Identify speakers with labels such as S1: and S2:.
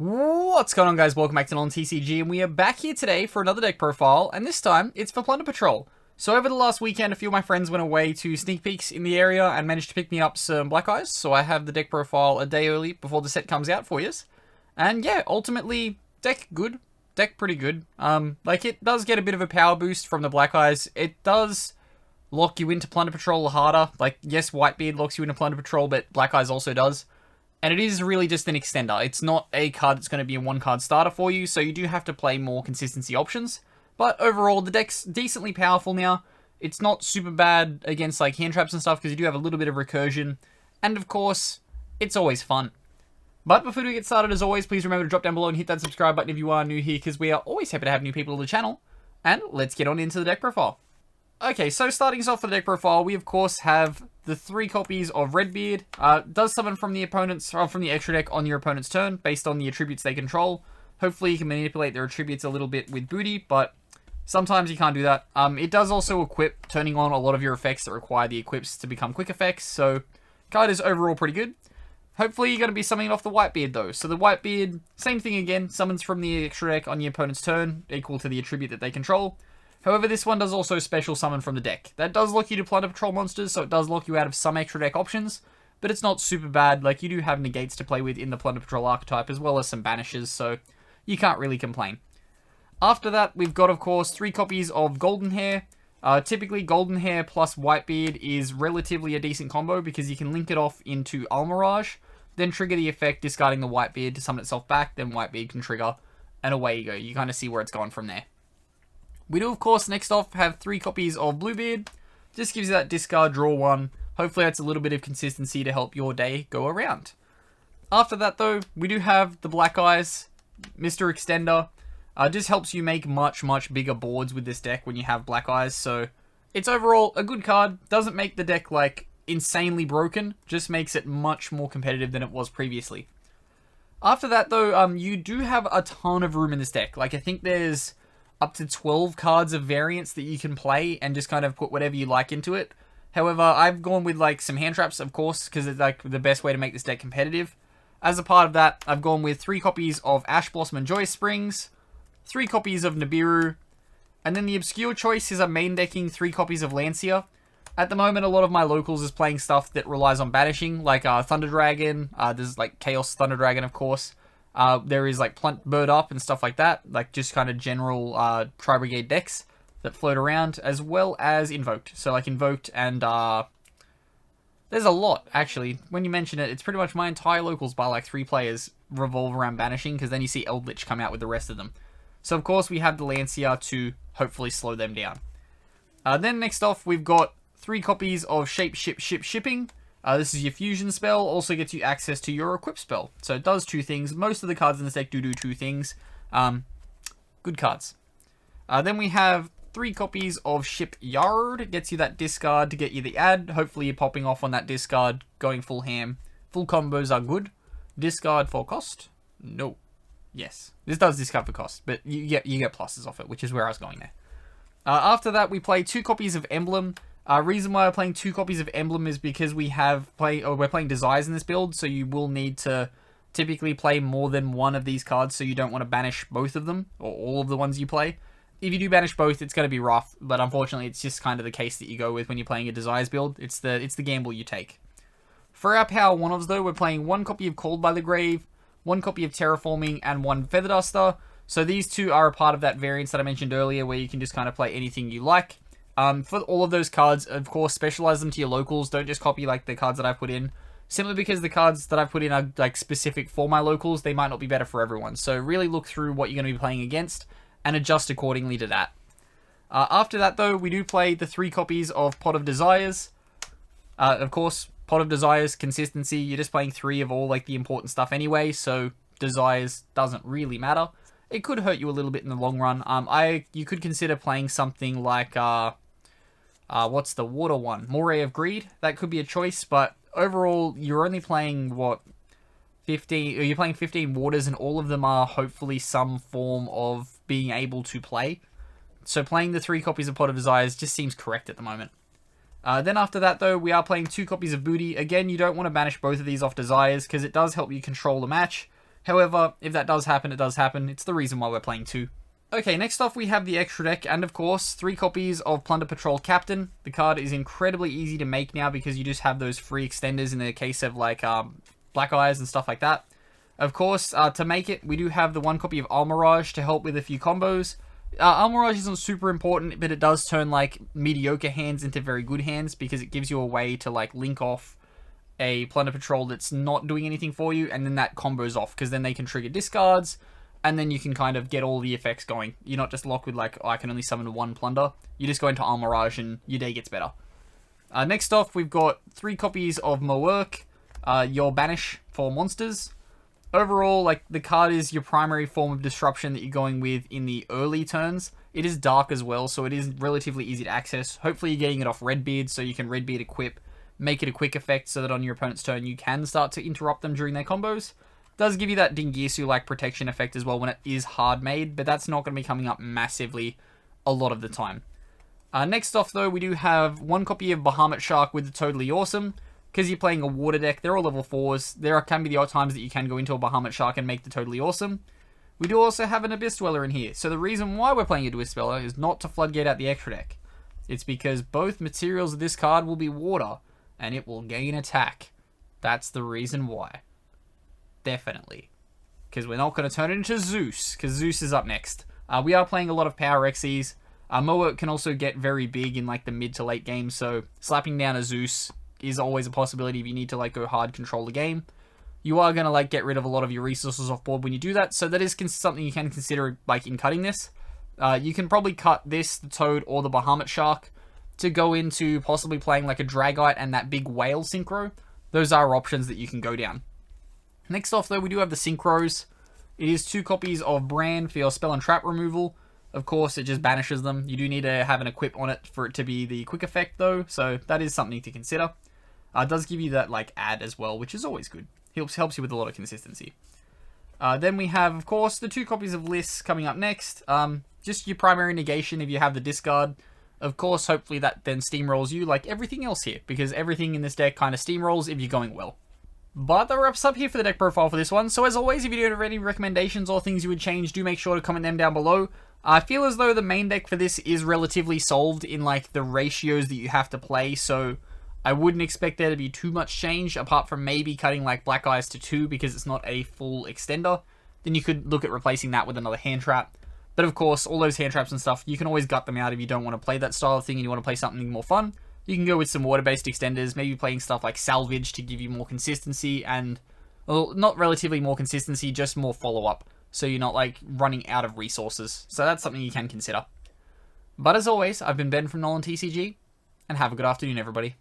S1: What's going on, guys? Welcome back to NolanTCG, and we are back here today for another deck profile, and this time it's for Plunder Patrol. So over the last weekend, a few of my friends went away to sneak peeks in the area and managed to pick me up some Black Eyes, so I have the deck profile a day early before the set comes out for you. And yeah, ultimately, deck good. Deck pretty good. Like, it does get a bit of a power boost from the Black Eyes. It does lock you into Plunder Patrol harder. Like, yes, Whitebeard locks you into Plunder Patrol, but Black Eyes also does. And it is really just an extender. It's not a card that's going to be a one-card starter for you, so you do have to play more consistency options. But overall, the deck's decently powerful now. It's not super bad against like hand traps and stuff, because you do have a little bit of recursion. And of course, it's always fun. But before we get started, as always, please remember to drop down below and hit that subscribe button if you are new here, because we are always happy to have new people to the channel. And let's get on into the deck profile. Okay, so starting us off for the deck profile, we of course have the 3 copies of Redbeard. Does summon from the opponent's, or from the extra deck on your opponent's turn, based on the attributes they control. Hopefully you can manipulate their attributes a little bit with booty, but sometimes you can't do that. It does also equip, turning on a lot of your effects that require the equips to become quick effects, so card is overall pretty good. Hopefully you're going to be summoning off the Whitebeard though. So the Whitebeard, same thing again, summons from the extra deck on your opponent's turn, equal to the attribute that they control. However, this one does also special summon from the deck. That does lock you to Plunder Patrol monsters, so it does lock you out of some extra deck options, but it's not super bad. Like, you do have negates to play with in the Plunder Patrol archetype, as well as some banishes, so you can't really complain. After that, we've got, of course, 3 copies of Golden Hair. Typically, Golden Hair plus Whitebeard is relatively a decent combo, because you can link it off into Almirage, then trigger the effect, discarding the Whitebeard to summon itself back, then Whitebeard can trigger, and away you go. You kind of see where it's gone from there. We do, of course, next off, have 3 copies of Bluebeard. Just gives you that discard, draw 1. Hopefully that's a little bit of consistency to help your day go around. After that, though, we do have the Black Eyes, Mr. Extender. Just helps you make much, much bigger boards with this deck when you have Black Eyes. So it's overall a good card. Doesn't make the deck, like, insanely broken. Just makes it much more competitive than it was previously. After that, though, you do have a ton of room in this deck. Like, I think there's up to 12 cards of variants that you can play and just kind of put whatever you like into it. However, I've gone with like some hand traps, of course, because it's like the best way to make this deck competitive. As a part of that, I've gone with 3 copies of Ash Blossom and Joyous Springs, 3 copies of Nibiru, and then the obscure choice is I'm main decking 3 copies of Lancia. At the moment, a lot of my locals is playing stuff that relies on banishing, like Thunder Dragon, there's like Chaos Thunder Dragon, of course. There is like Bird Up and stuff like that, like just kind of general Tri-Brigade decks that float around, as well as Invoked. So like Invoked and there's a lot, actually. When you mention it, it's pretty much my entire locals by like 3 players revolve around banishing, because then you see Eldritch come out with the rest of them. So of course we have the Lancia to hopefully slow them down. Then next off, we've got 3 copies of Shipping. This is your fusion spell, also gets you access to your equip spell. So it does 2 things. Most of the cards in this deck do 2 things. Good cards. Then we have 3 copies of Shipyard. Gets you that discard to get you the add. Hopefully you're popping off on that discard, going full ham. Full combos are good. Discard for cost? No. Yes. This does discard for cost, but you get pluses off it, which is where I was going there. After that, we play 2 copies of Emblem. Reason why we're playing 2 copies of Emblem is because we're playing Desires in this build, so you will need to typically play more than one of these cards, so you don't want to banish both of them, or all of the ones you play. If you do banish both, it's going to be rough, but unfortunately it's just kind of the case that you go with when you're playing a Desires build. It's the gamble you take. For our Power 1-ofs though, we're playing 1 copy of Called by the Grave, 1 copy of Terraforming, and 1 Feather Duster. So these 2 are a part of that variance that I mentioned earlier, where you can just kind of play anything you like. For all of those cards, of course, specialize them to your locals. Don't just copy like the cards that I've put in. Simply because the cards that I've put in are like specific for my locals, they might not be better for everyone. So really look through what you're going to be playing against and adjust accordingly to that. After that though, we do play the 3 copies of Pot of Desires. Of course, Pot of Desires, consistency. You're just playing 3 of all like the important stuff anyway, so Desires doesn't really matter. It could hurt you a little bit in the long run. You could consider playing something like what's the water one? Moray of Greed. That could be a choice, but overall, you're only playing, what, 15... You're playing 15 waters, and all of them are hopefully some form of being able to play. So playing the 3 copies of Pot of Desires just seems correct at the moment. Then after that, though, we are playing 2 copies of Booty. Again, you don't want to banish both of these off Desires, because it does help you control the match. However, if that does happen, it does happen. It's the reason why we're playing 2. Okay, next off we have the extra deck, and of course, 3 copies of Plunder Patrol Captain. The card is incredibly easy to make now because you just have those free extenders in the case of like Black Eyes and stuff like that. Of course, to make it, we do have the 1 copy of Almirage to help with a few combos. Almirage isn't super important, but it does turn like mediocre hands into very good hands because it gives you a way to like link off a Plunder Patrol that's not doing anything for you, and then that combos off because then they can trigger discards, and then you can kind of get all the effects going. You're not just locked with like, oh, I can only summon 1 Plunder. You just go into Almirage and your day gets better. Next off, we've got 3 copies of Moerk, your Banish for monsters. Overall, like, the card is your primary form of disruption that you're going with in the early turns. It is dark as well, so it is relatively easy to access. Hopefully you're getting it off Redbeard, so you can Redbeard equip, make it a quick effect so that on your opponent's turn you can start to interrupt them during their combos. It does give you that Dingirsu-like protection effect as well when it is hard made, but that's not going to be coming up massively a lot of the time. Next off, though, we do have 1 copy of Bahamut Shark with the Totally Awesome. Because you're playing a water deck, they're all level 4s. There can be the odd times that you can go into a Bahamut Shark and make the Totally Awesome. We do also have an Abyss Dweller in here. So the reason why we're playing a Abyss Dweller is not to floodgate out the extra deck. It's because both materials of this card will be water, and it will gain attack. That's the reason why. Definitely. Because we're not going to turn it into Zeus, because Zeus is up next. We are playing a lot of Power Xyz. Moerk can also get very big in like the mid to late game, so slapping down a Zeus is always a possibility if you need to like go hard control the game. You are going to like get rid of a lot of your resources off board when you do that, so that is something you can consider like in cutting this. You can probably cut this, the Toad, or the Bahamut Shark to go into possibly playing like a Dragite and that big whale synchro. Those are options that you can go down. Next off though, we do have the synchros. It is 2 copies of Brand for your spell and trap removal. Of course, it just banishes them. You do need to have an equip on it for it to be the quick effect though, so that is something to consider. It does give you that like add as well, which is always good. Helps you with a lot of consistency. Then we have, of course, the 2 copies of Liss coming up next. Just your primary negation if you have the discard. Of course, hopefully that then steamrolls you like everything else here, because everything in this deck kind of steamrolls if you're going well. But that wraps up here for the deck profile for this one. So as always, if you do have any recommendations or things you would change, do make sure to comment them down below. I feel as though the main deck for this is relatively solved in like the ratios that you have to play, so I wouldn't expect there to be too much change, apart from maybe cutting like Black Eyes to 2 because it's not a full extender. Then you could look at replacing that with another hand trap. But of course, all those hand traps and stuff, you can always gut them out if you don't want to play that style of thing and you want to play something more fun. You can go with some water-based extenders, maybe playing stuff like Salvage to give you more consistency and, well, not relatively more consistency, just more follow-up. So you're not like running out of resources. So that's something you can consider. But as always, I've been Ben from NolanTCG, and have a good afternoon, everybody.